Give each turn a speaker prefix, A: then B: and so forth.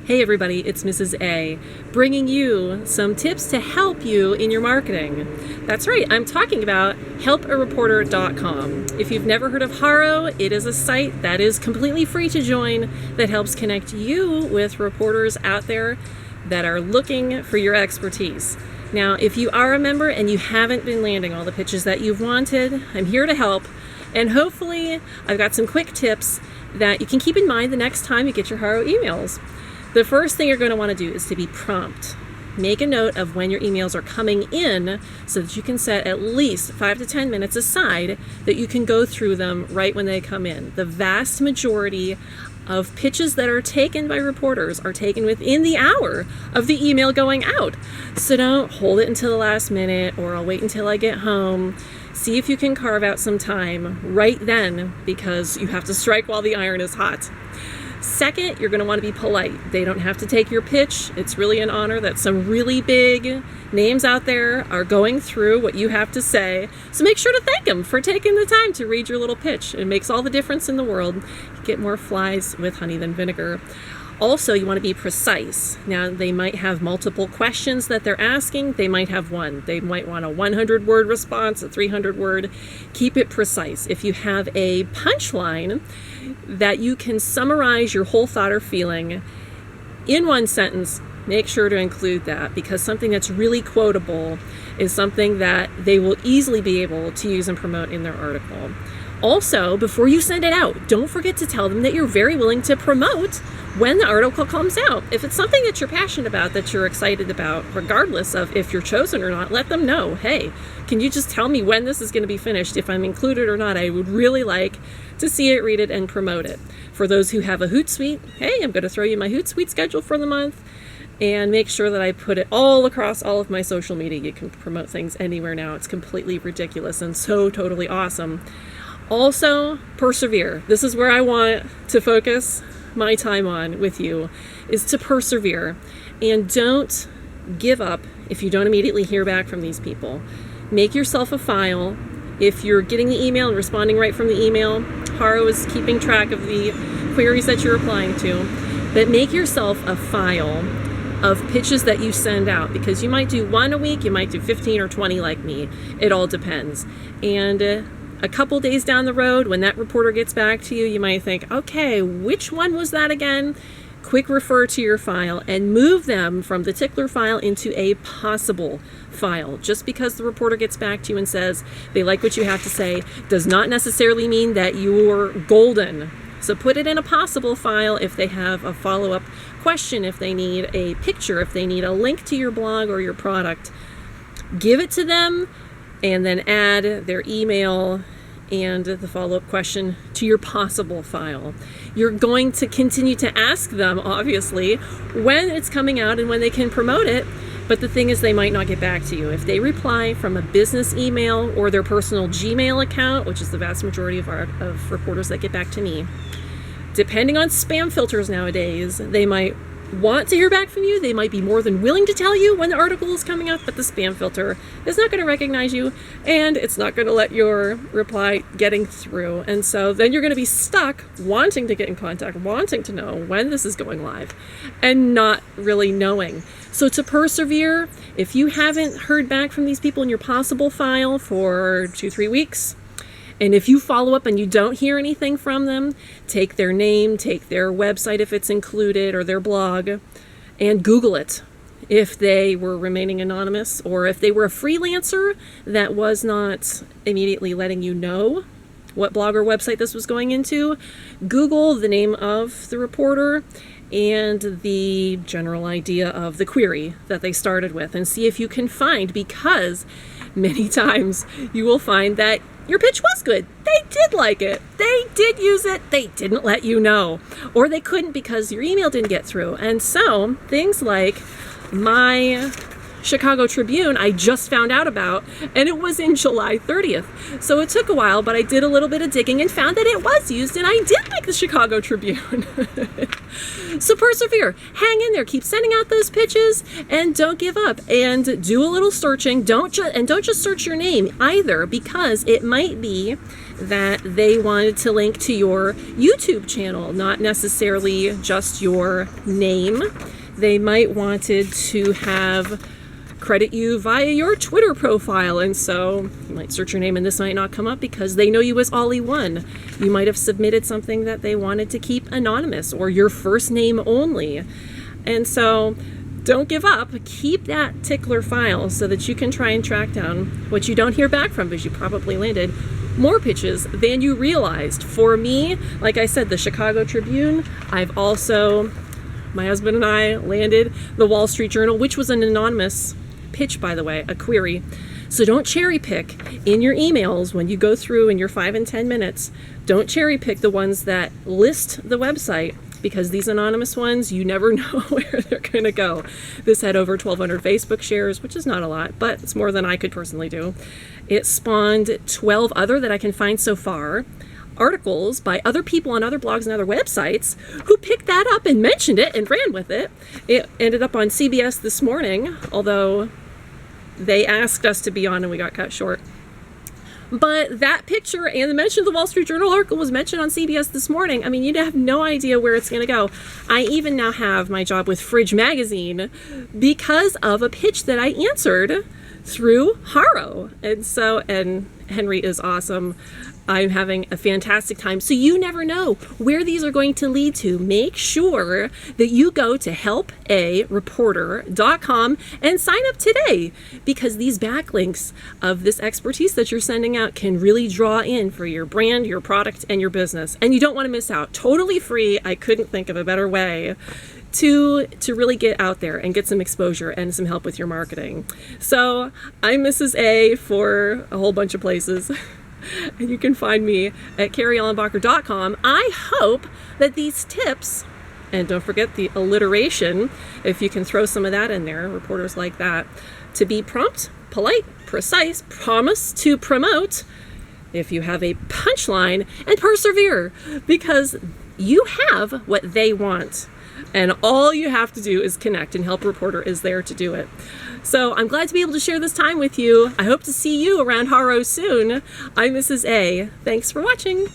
A: Hey everybody, it's Mrs. A, bringing you some tips to help you in your marketing. That's right, I'm talking about helpareporter.com. If you've never heard of HARO, it is a site that is completely free to join that helps connect you with reporters out there that are looking for your expertise. Now, if you are a member and you haven't been landing all the pitches that you've wanted, I'm here to help. And hopefully, I've got some quick tips that you can keep in mind the next time you get your HARO emails. The first thing you're going to want to do is to be prompt. Make a note of when your emails are coming in so that you can set at least 5 to 10 minutes aside that you can go through them right when they come in. The vast majority of pitches that are taken by reporters are taken within the hour of the email going out. So don't hold it until the last minute, or I'll wait until I get home. See if you can carve out some time right then, because you have to strike while the iron is hot. Second, you're going to want to be polite. They don't have to take your pitch. It's really an honor that some really big names out there are going through what you have to say. So make sure to thank them for taking the time to read your little pitch. It makes all the difference in the world. You get more flies with honey than vinegar. Also, you want to be precise. Now, they might have multiple questions that they're asking. They might have one. They might want a 100-word response, a 300-word. Keep it precise. If you have a punchline that you can summarize your whole thought or feeling in one sentence, make sure to include that, because something that's really quotable is something that they will easily be able to use and promote in their article. Also, before you send it out, don't forget to tell them that you're very willing to promote when the article comes out. If it's something that you're passionate about, that you're excited about, regardless of if you're chosen or not, let them know, hey, can you just tell me when this is going to be finished? If I'm included or not, I would really like to see it, read it, and promote it. For those who have a Hootsuite, hey, I'm going to throw you my Hootsuite schedule for the month, and make sure that I put it all across all of my social media. You can promote things anywhere now. It's completely ridiculous and so totally awesome. Also, persevere. This is where I want to focus my time on with you, is to persevere. And don't give up if you don't immediately hear back from these people. Make yourself a file. If you're getting the email and responding right from the email, HARO is keeping track of the queries that you're replying to. But make yourself a file of pitches that you send out, because you might do one a week, you might do 15 or 20 like me. It all depends. And a couple days down the road, when that reporter gets back to you, you might think, okay, which one was that again? Quick refer to your file and move them from the tickler file into a possible file. Just because the reporter gets back to you and says they like what you have to say does not necessarily mean that you're golden. So put it in a possible file if they have a follow-up question, if they need a picture, if they need a link to your blog or your product. Give it to them, and then add their email and the follow-up question to your possible file. You're going to continue to ask them, obviously, when it's coming out and when they can promote it, but the thing is, they might not get back to you. If they reply from a business email or their personal Gmail account, which is the vast majority of reporters that get back to me, depending on spam filters nowadays, they might want to hear back from you. They might be more than willing to tell you when the article is coming out, but the spam filter is not going to recognize you, and it's not going to let your reply getting through. And so then you're going to be stuck wanting to get in contact, wanting to know when this is going live, and not really knowing. So to persevere, if you haven't heard back from these people in your possible file for 2-3 weeks, and if you follow up and you don't hear anything from them, take their name, take their website if it's included, or their blog, and Google it. If they were remaining anonymous, or if they were a freelancer that was not immediately letting you know what blog or website this was going into, Google the name of the reporter and the general idea of the query that they started with, and see if you can find, because many times you will find that your pitch was good. They did like it. They did use it. They didn't let you know. Or they couldn't because your email didn't get through. And so things like my Chicago Tribune I just found out about, and it was in July 30th. So it took a while, but I did a little bit of digging and found that it was used, and I did like the Chicago Tribune. So persevere, hang in there, keep sending out those pitches, and don't give up, and do a little searching. Don't just search your name either, because it might be that they wanted to link to your YouTube channel, not necessarily just your name. They might wanted to have credit you via your Twitter profile, and so you might search your name and this might not come up because they know you as Ollie1. You might have submitted something that they wanted to keep anonymous, or your first name only. And so don't give up. Keep that tickler file so that you can try and track down what you don't hear back from, because you probably landed more pitches than you realized. For me, like I said, the Chicago Tribune, I've also, my husband and I landed the Wall Street Journal, which was an anonymous pitch, by the way, a query. So don't cherry pick in your emails when you go through in your 5 and 10 minutes. Don't cherry pick the ones that list the website, because these anonymous ones, you never know where they're going to go. This had over 1,200 Facebook shares, which is not a lot, but it's more than I could personally do. It spawned 12 other that I can find so far, articles by other people on other blogs and other websites who picked that up and mentioned it and ran with it. It ended up on CBS This Morning, although they asked us to be on and we got cut short. But that picture and the mention of the Wall Street Journal article was mentioned on CBS This Morning. I mean, you'd have no idea where it's going to go. I even now have my job with Fridge Magazine because of a pitch that I answered through HARO. And Henry is awesome. I'm having a fantastic time. So you never know where these are going to lead to. Make sure that you go to helpareporter.com and sign up today, because these backlinks of this expertise that you're sending out can really draw in for your brand, your product, and your business. And you don't want to miss out. Totally free. I couldn't think of a better way to really get out there and get some exposure and some help with your marketing. So I'm Mrs. A for a whole bunch of places. And you can find me at CarrieAulenbacher.com. I hope that these tips, and don't forget the alliteration, if you can throw some of that in there, reporters like that, to be prompt, polite, precise, promise to promote, if you have a punchline, and persevere, because you have what they want. And all you have to do is connect, and Help Reporter is there to do it. So I'm glad to be able to share this time with you. I hope to see you around HARO soon. I'm Mrs. A. Thanks for watching.